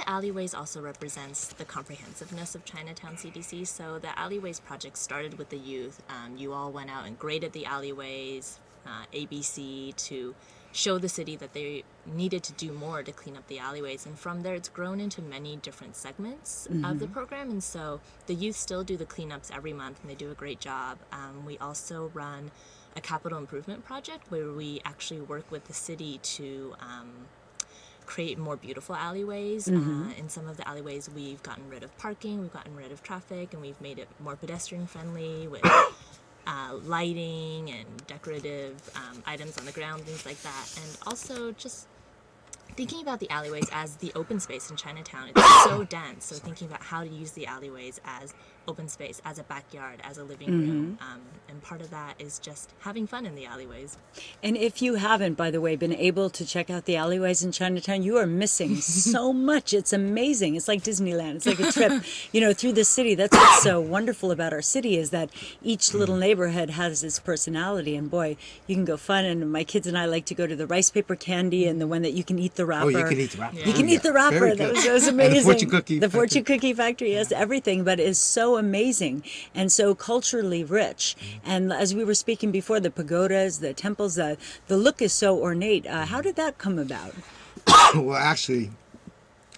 the alleyways also represents the comprehensiveness of Chinatown CDC. So the alleyways project started with the youth. You all went out and graded the alleyways, ABC, to show the city that they needed to do more to clean up the alleyways. And from there, it's grown into many different segments of the program. And so the youth still do the cleanups every month, and they do a great job. We also run a capital improvement project where we actually work with the city to create more beautiful alleyways. In some of the alleyways, we've gotten rid of parking, we've gotten rid of traffic, and we've made it more pedestrian friendly with lighting and decorative items on the ground, things like that. And also just thinking about the alleyways as the open space in Chinatown. It's so dense, so thinking about how to use the alleyways as open space, as a backyard, as a living room. And part of that is just having fun in the alleyways. And if you haven't, by the way, been able to check out the alleyways in Chinatown, you are missing so much. It's amazing. It's like Disneyland. It's like a trip, through the city. That's what's so wonderful about our city, is that each little neighborhood has its personality. And boy, you can go fun. And my kids and I like to go to the rice paper candy and the one that you can eat the wrapper. Oh, you can eat the wrapper. Yeah. You can eat the wrapper. That was amazing. And the fortune cookie. The fortune cookie factory, yes, everything. But it's so amazing and so culturally rich. And as we were speaking before, the pagodas, the temples, the look is so ornate. How did that come about? Well, actually,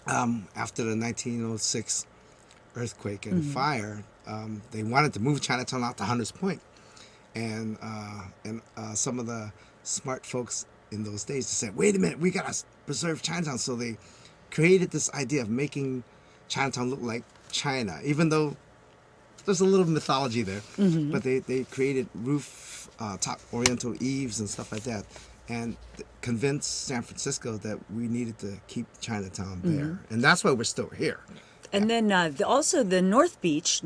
after the 1906 earthquake and fire, they wanted to move Chinatown out to Hunters Point. And some of the smart folks in those days said, wait a minute, we got to preserve Chinatown. So they created this idea of making Chinatown look like China, even though there's a little mythology there. But they created roof top oriental eaves and stuff like that, and convinced San Francisco that we needed to keep Chinatown there. And that's why we're still here. And then also the North Beach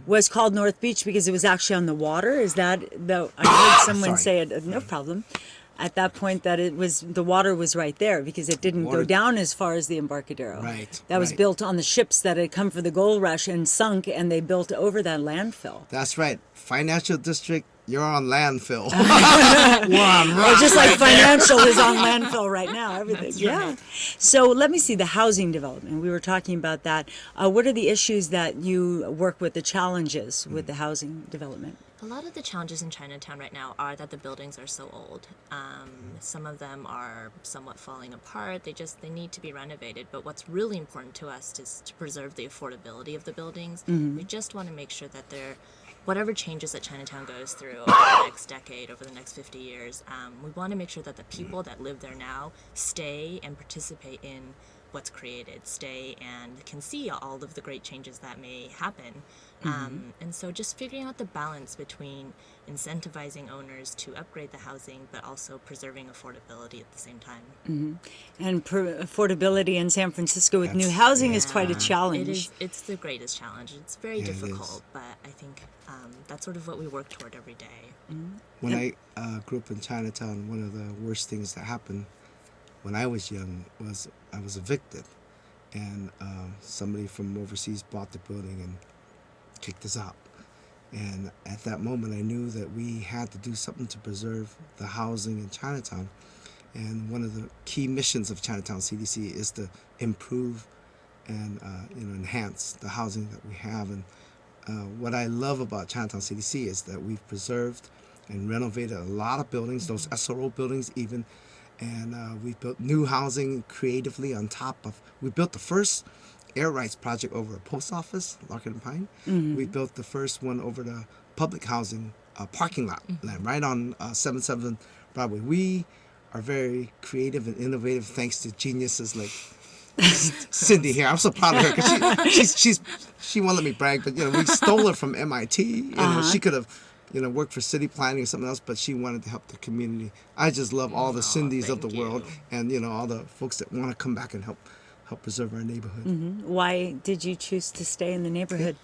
was called North Beach because it was actually on the water. Is that I heard someone say it, no problem, at that point, that it was, the water was right there because it didn't go down as far as the Embarcadero. Right. That was built on the ships that had come for the gold rush and sunk, and they built over that landfill. That's right. Financial district, you're on landfill. We're on rock. Just like financial is on landfill right now, everything. Yeah. So let me see the housing development. We were talking about that. What are the issues that you work with, the challenges with the housing development? A lot of the challenges in Chinatown right now are that the buildings are so old. Some of them are somewhat falling apart. They need to be renovated. But what's really important to us is to preserve the affordability of the buildings. We just want to make sure that whatever changes that Chinatown goes through over the next decade, over the next 50 years, we want to make sure that the people that live there now stay and participate in what's created, stay and can see all of the great changes that may happen. And so just figuring out the balance between incentivizing owners to upgrade the housing, but also preserving affordability at the same time. And affordability in San Francisco with new housing is quite a challenge. It's the greatest challenge. It's very difficult, but I think that's sort of what we work toward every day. When I grew up in Chinatown, one of the worst things that happened when I was young was I was evicted, and somebody from overseas bought the building and kicked us out. And at that moment, I knew that we had to do something to preserve the housing in Chinatown. And one of the key missions of Chinatown CDC is to improve and enhance the housing that we have. And what I love about Chinatown CDC is that we've preserved and renovated a lot of buildings, those SRO buildings even. And we built new housing creatively on top of. We built the first air rights project over a post office, Lockett and Pine. We built the first one over the public housing parking lot land right on 77 Broadway. We are very creative and innovative thanks to geniuses like Cindy here. I'm so proud of her because she won't let me brag, but we stole her from MIT. She could have worked for city planning or something else, but she wanted to help the community. I just love all the Cindys of the world, and all the folks that want to come back and help preserve our neighborhood. Why did you choose to stay in the neighborhood?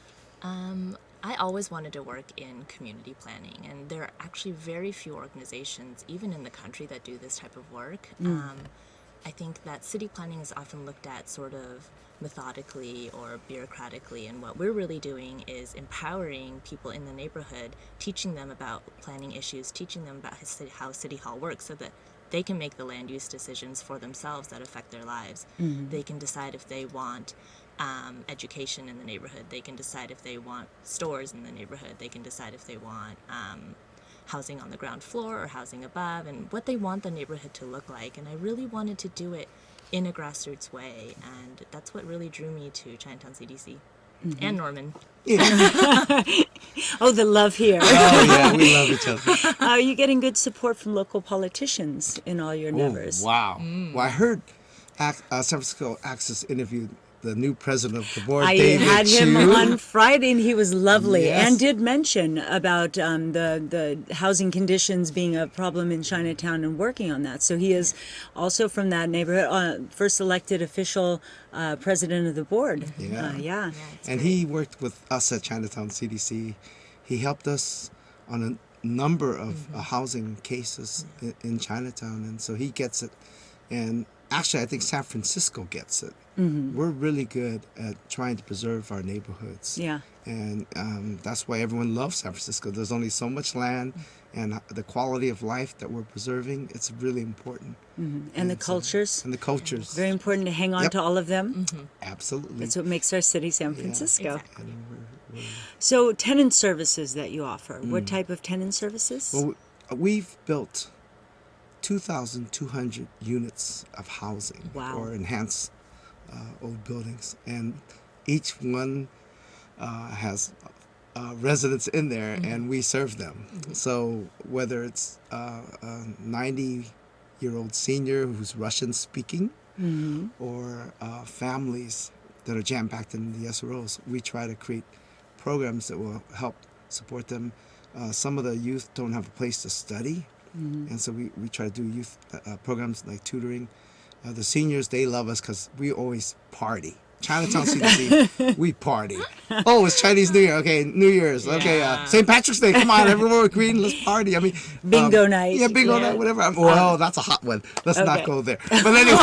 I always wanted to work in community planning, and there are actually very few organizations, even in the country, that do this type of work. I think that city planning is often looked at sort of methodically or bureaucratically, and what we're really doing is empowering people in the neighborhood, teaching them about planning issues, teaching them about how City Hall works so that they can make the land use decisions for themselves that affect their lives. They can decide if they want education in the neighborhood. They can decide if they want stores in the neighborhood. They can decide if they want housing on the ground floor or housing above, and what they want the neighborhood to look like. And I really wanted to do it in a grassroots way, and that's what really drew me to Chinatown CDC. And Norman. Oh, the love here. Oh, yeah, we love each other. Are you getting good support from local politicians in all your endeavors? Oh, wow. Well, I heard San Francisco Access interviewed the new president of the board, I David had him Chu. on Friday, and he was lovely, Yes. and did mention about the housing conditions being a problem in Chinatown and working on that. So he is also from that neighborhood, first elected official president of the board. Yeah. Yeah. It's And great. he worked with us at Chinatown CDC. He helped us on a number of housing cases in Chinatown, and so he gets it. And actually, I think San Francisco gets it. We're really good at trying to preserve our neighborhoods. Yeah. And that's why everyone loves San Francisco. There's only so much land, and the quality of life that we're preserving, it's really important. And the cultures. And the cultures. Very important to hang on Yep. to all of them. Absolutely. That's what makes our city San Francisco. Exactly. And we're So tenant services that you offer, what type of tenant services? Well, we've built 2,200 units of housing Wow. or enhanced old buildings, and each one has residents in there, and we serve them. So whether it's a 90-year-old senior who's Russian speaking, or families that are jam-packed in the SROs, we try to create programs that will help support them. Some of the youth don't have a place to study, and so we try to do youth programs like tutoring. The seniors, they love us because we always party. Chinatown CDC, we party. Oh, it's Chinese New Year. Okay, New Year's. Okay, Yeah. St. Patrick's Day. Come on, everyone we're green. Let's party. I mean, Bingo night. Yeah, bingo Yeah. night, whatever. Well, that's a hot one. Let's Okay. not go there. But anyway,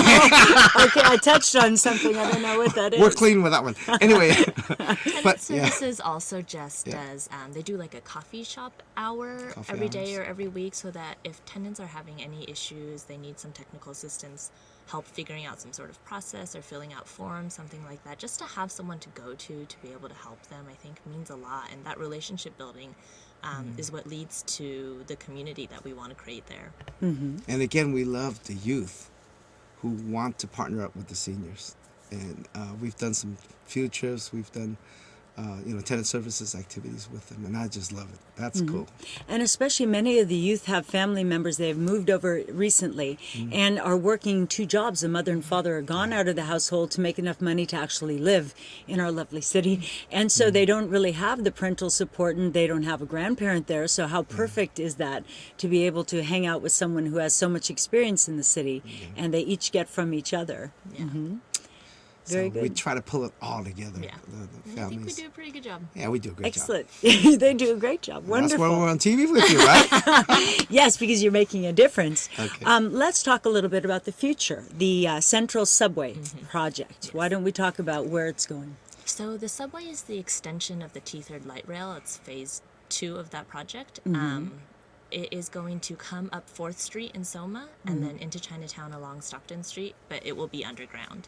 Okay, I touched on something. I don't know what that is. we're clean with that one. Anyway, Tenant but yeah. Services also just does, they do like a coffee shop hour Coffee every day hours. or every week, so that if tenants are having any issues, they need some technical assistance, help figuring out some sort of process or filling out forms, something like that, just to have someone to go to be able to help them, I think means a lot. And that relationship building is what leads to the community that we want to create there. And again, we love the youth who want to partner up with the seniors. And we've done some field trips. We've done, tenant services activities with them. And I just love it. That's cool. And especially many of the youth have family members. They have moved over recently and are working two jobs. The mother and father are gone out of the household to make enough money to actually live in our lovely city. And so they don't really have the parental support, and they don't have a grandparent there. So how perfect is that to be able to hang out with someone who has so much experience in the city, and they each get from each other. Yeah. Very So we good. try to pull it all together. Yeah. The And I think families. we do a pretty good job. Yeah, we do a great Excellent. They do a great job. job. Wonderful. That's why we're on TV with you, right? Yes, because you're making a difference. Okay. Let's talk a little bit about the future, the Central Subway project. Why don't we talk about where it's going? So the subway is the extension of the T3 light rail. It's phase 2 of that project. It is going to come up 4th Street in Soma and then into Chinatown along Stockton Street, but it will be underground.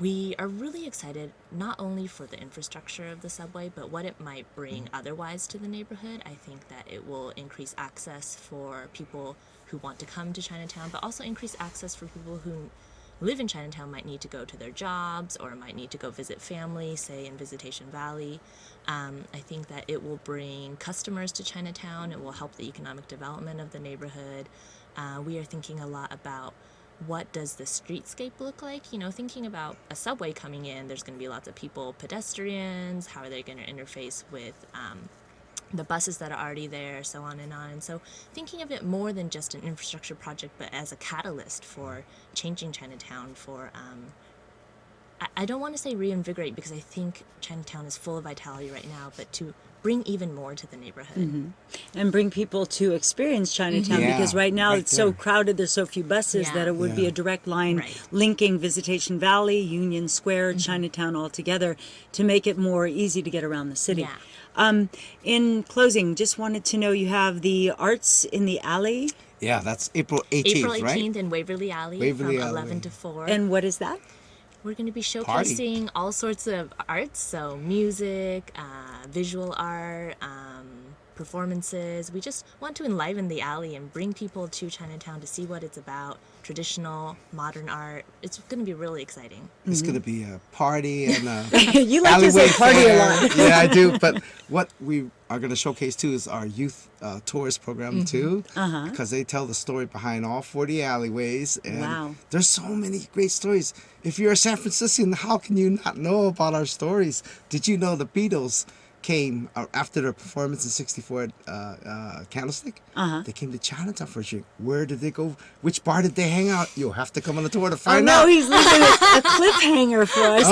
We are really excited not only for the infrastructure of the subway, but what it might bring otherwise to the neighborhood. I think that it will increase access for people who want to come to Chinatown, but also increase access for people who live in Chinatown, might need to go to their jobs or might need to go visit family, say in Visitation Valley. I think that it will bring customers to Chinatown. It will help the economic development of the neighborhood. We are thinking a lot about what does the streetscape look like? You know, thinking about a subway coming in, there's going to be lots of people, pedestrians, how are they going to interface with the buses that are already there, so on and on. And so thinking of it more than just an infrastructure project, but as a catalyst for changing Chinatown, for, I don't want to say reinvigorate, because I think Chinatown is full of vitality right now, but to bring even more to the neighborhood. And bring people to experience Chinatown, Yeah, because right now right it's so there. crowded, there's so few buses Yeah. that it would be Yeah. a direct line Right. linking Visitation Valley, Union Square, Chinatown all together to make it more easy to get around the city. Yeah. In closing, just wanted to know, you have the Arts in the Alley. Yeah, that's April 18th, April right? 18th in Waverly Alley Waverly from Alley. 11 to 4. And what is that? We're going to be Party. showcasing all sorts of arts, so music, visual art, performances. We just want to enliven the alley and bring people to Chinatown to see what it's about, traditional, modern art. It's going to be really exciting. It's going to be a party and You like to say alleyway party a fair. lot. Yeah, I do. But what we are going to showcase too is our youth tourist program too, because they tell the story behind all 40 alleyways. And Wow. there's so many great stories. If you're a San Franciscan, how can you not know about our stories? Did you know the Beatles came after their performance in '64 at Candlestick? They came to Chinatown for a drink. Where did they go? Which bar did they hang out? You'll have to come on the tour to Oh find no, out. he's leaving a cliffhanger for us.